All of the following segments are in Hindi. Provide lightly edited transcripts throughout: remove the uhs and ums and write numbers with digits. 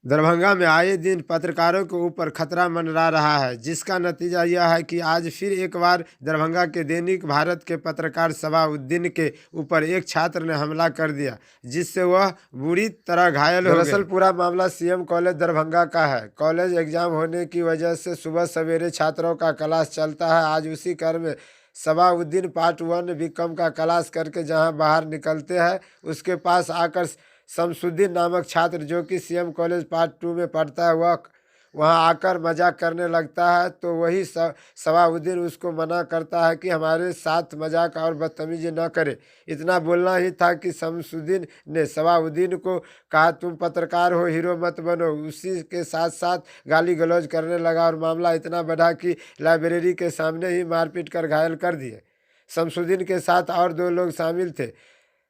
दरभंगा में आए दिन पत्रकारों के ऊपर खतरा मंडरा रहा है, जिसका नतीजा यह है कि आज फिर एक बार दरभंगा के दैनिक भारत के पत्रकार सबाउद्दीन के ऊपर एक छात्र ने हमला कर दिया, जिससे वह बुरी तरह घायल हो गए। दरअसल पूरा मामला सीएम कॉलेज दरभंगा का है। कॉलेज एग्जाम होने की वजह से सुबह सवेरे छात्रों का क्लास चलता है। आज उसी क्रम में सबाउद्दीन पार्ट 1 बीकॉम का क्लास करके जहां बाहर निकलते हैं, उसके पास आकर शमसुद्दीन नामक छात्र, जो कि सीएम कॉलेज पार्ट 2 में पढ़ता है, वह वहां आकर मजाक करने लगता है। तो वही सबाउद्दीन उसको मना करता है कि हमारे साथ मजाक और बदतमीजी न करे। इतना बोलना ही था कि शमसुद्दीन ने सबाउद्दीन को कहा, तुम पत्रकार हो, हीरो मत बनो। उसी के साथ साथ गाली गलौज करने लगा और मामला इतना बढ़ा कि लाइब्रेरी के सामने ही मारपीट कर घायल कर दिए। शमसुद्दीन के साथ और 2 लोग शामिल थे।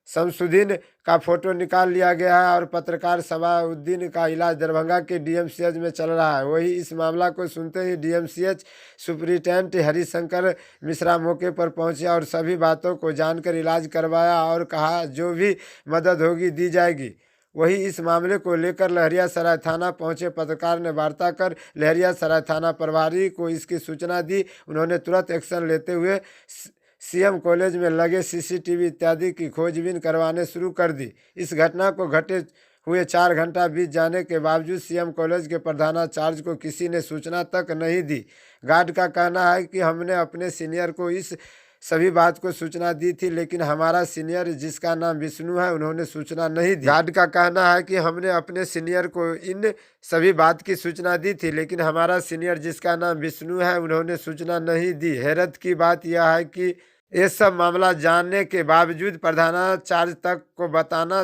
शमसुद्दीन का फोटो निकाल लिया गया है और पत्रकार सबाउद्दीन का इलाज दरभंगा के डीएमसीएच में चल रहा है। वही इस मामला को सुनते ही डीएमसीएच सुपरिटेंडेंट हरिशंकर मिश्रा मौके पर पहुंचे और सभी बातों को जानकर इलाज करवाया और कहा जो भी मदद होगी दी जाएगी। वही इस मामले को लेकर लहरियासराय थाना पहुंचे पत्रकार ने वार्ता कर लहरियासराय थाना प्रभारी को इसकी सूचना दी। उन्होंने तुरंत एक्शन लेते हुए सीएम कॉलेज में लगे सीसीटीवी इत्यादि की खोजबीन करवाने शुरू कर दी। इस घटना को घटे हुए 4 घंटा बीत जाने के बावजूद सीएम कॉलेज के प्रधानाचार्य को किसी ने सूचना तक नहीं दी। गार्ड का कहना है कि हमने अपने सीनियर को इस सभी बात को सूचना दी थी, लेकिन हमारा सीनियर, जिसका नाम विष्णु है, उन्होंने सूचना नहीं दी। गार्ड का कहना है कि हमने अपने सीनियर को इन सभी बात की सूचना दी थी, लेकिन हमारा सीनियर, जिसका नाम विष्णु है, उन्होंने सूचना नहीं दी। हैरत की बात यह है कि ये सब मामला जानने के बावजूद प्रधानाचार्य तक को बताना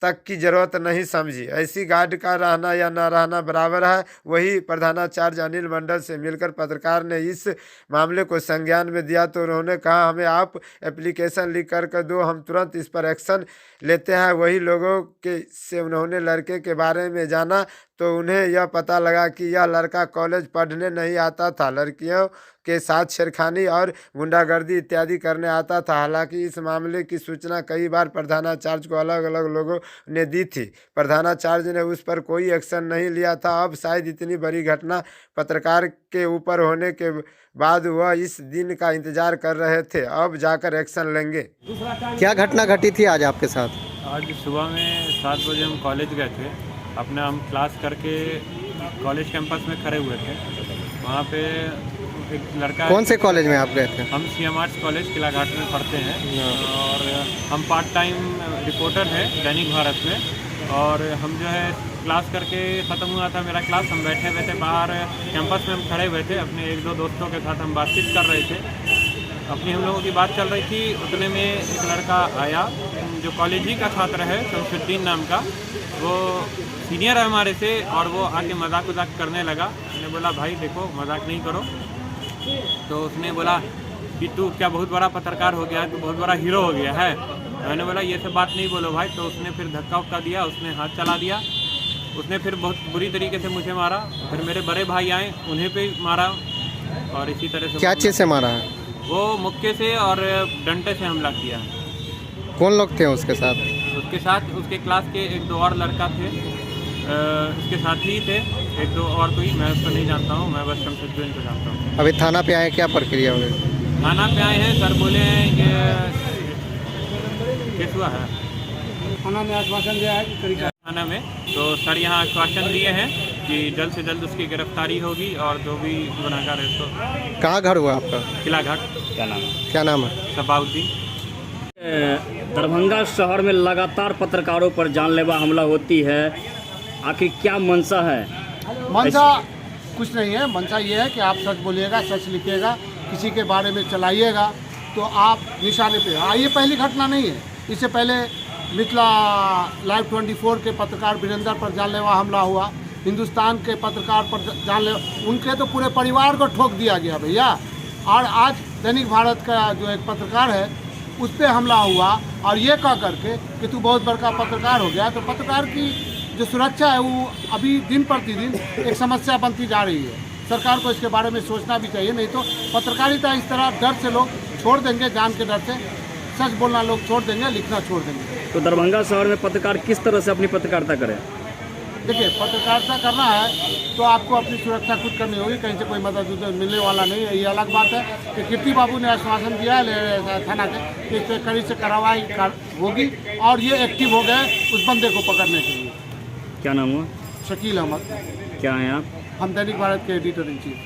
तक की जरूरत नहीं समझी। ऐसी गार्ड का रहना या न रहना बराबर है। वही प्रधानाचार्य अनिल मंडल से मिलकर पत्रकार ने इस मामले को संज्ञान में दिया तो उन्होंने कहा, हमें आप एप्लीकेशन लिख कर दो, हम तुरंत इस पर एक्शन लेते हैं। वही लोगों के से उन्होंने लड़के के बारे में जाना तो उन्हें यह पता लगा कि यह लड़का कॉलेज पढ़ने नहीं आता था, लड़कियों के साथ छेड़खानी और गुंडागर्दी इत्यादि करने आता था। हालांकि इस मामले की सूचना कई बार प्रधानाचार्य को अलग अलग लोगों ने दी थी। प्रधानाचार्य ने उस पर कोई एक्शन नहीं लिया था। अब शायद इतनी बड़ी घटना पत्रकार के ऊपर होने के बाद वह इस दिन का इंतजार कर रहे थे। अब जाकर एक्शन लेंगे। क्या घटना घटी थी आज आपके साथ? आज सुबह में 7 बजे हम कॉलेज गए थे। अपना हम क्लास करके कॉलेज कैंपस में खड़े हुए थे। वहाँ पे एक लड़का, कौन से कॉलेज में आप गए थे? हम सीएम आर्ट्स कॉलेज किला घाट में पढ़ते हैं और हम पार्ट टाइम रिपोर्टर हैं दैनिक भारत में। और हम जो है क्लास करके ख़त्म हुआ था मेरा क्लास, हम बैठे हुए थे बाहर कैंपस में, हम खड़े हुए थे। अपने 1-2 दोस्तों के साथ हम बातचीत कर रहे थे। अपनी हम लोगों की बात चल रही थी, उतने में एक लड़का आया जो कॉलेज ही का छात्र है, शमसुद्दीन नाम का। वो सीनियर है हमारे से और वो आके मजाक करने लगा। मैंने बोला, भाई देखो मजाक नहीं करो। तो उसने बोला कि तू क्या बहुत बड़ा पत्रकार हो गया है, तू बहुत बड़ा हीरो हो गया है। मैंने बोला ये सब बात नहीं बोलो भाई। तो उसने फिर धक्का उक्का दिया, उसने हाथ चला दिया। उसने फिर बहुत बुरी तरीके से मुझे मारा। फिर मेरे बड़े भाई आए, उन्हें पे मारा और इसी तरह से। क्या चीज़ से मारा है? वो मुक्के से और डंडे से हमला किया। कौन लोग थे उसके साथ? उसके साथ उसके क्लास के 1-2 और लड़का थे, उसके साथ ही थे 1-2 और कोई, मैं उसको नहीं जानता हूँ, मैं बस शमसुद्दीन को जानता हूँ। अभी थाना पे आए, क्या प्रक्रिया हुई? थाना पे आए हैं, सर बोले हैं कि केस हुआ है। थाना में आश्वासन दिया है कि थाना में तो सर यहाँ आश्वासन दिए हैं कि जल्द से जल्द उसकी गिरफ्तारी होगी और जो भी गुनाहगार है उसको। कहाँ घर हुआ आपका? किला घाट। क्या नाम है? सबाउद्दीन। दरभंगा शहर में लगातार पत्रकारों पर जानलेवा हमला होती है, आखिर क्या मंशा है? मंशा कुछ नहीं है। मंशा ये है कि आप सच बोलिएगा, सच लिखिएगा, किसी के बारे में चलाइएगा तो आप निशाने पे। हाँ, ये पहली घटना नहीं है। इससे पहले मिथिला लाइव 24 के पत्रकार वीरेंद्र पर जानलेवा हमला हुआ, हिंदुस्तान के पत्रकार पर जानलेवा, उनके तो पूरे परिवार को ठोक दिया गया भैया। और आज दैनिक भारत का जो एक पत्रकार है उस पर हमला हुआ और ये कह करके कि तू बहुत बड़का पत्रकार हो गया। तो पत्रकार की जो सुरक्षा है वो अभी दिन प्रतिदिन एक समस्या बनती जा रही है। सरकार को इसके बारे में सोचना भी चाहिए, नहीं तो पत्रकारिता इस तरह डर से लोग छोड़ देंगे, जान के डर से सच बोलना लोग छोड़ देंगे, लिखना छोड़ देंगे। तो दरभंगा शहर में पत्रकार किस तरह से अपनी पत्रकारिता करें? देखिए पत्रकारिता करना है तो आपको अपनी सुरक्षा खुद करनी होगी, कहीं से कोई मदद मिलने वाला नहीं है। ये अलग बात है कि कीर्ति बाबू ने आश्वासन दिया है थाना के कि इस पर कड़ी से कार्रवाई होगी और ये एक्टिव हो गए उस बंदे को पकड़ने के लिए। क्या नाम हुआ? शकील अहमद, क्या हैं आप? हम दैनिक भारत के एडिटर इन चीफ।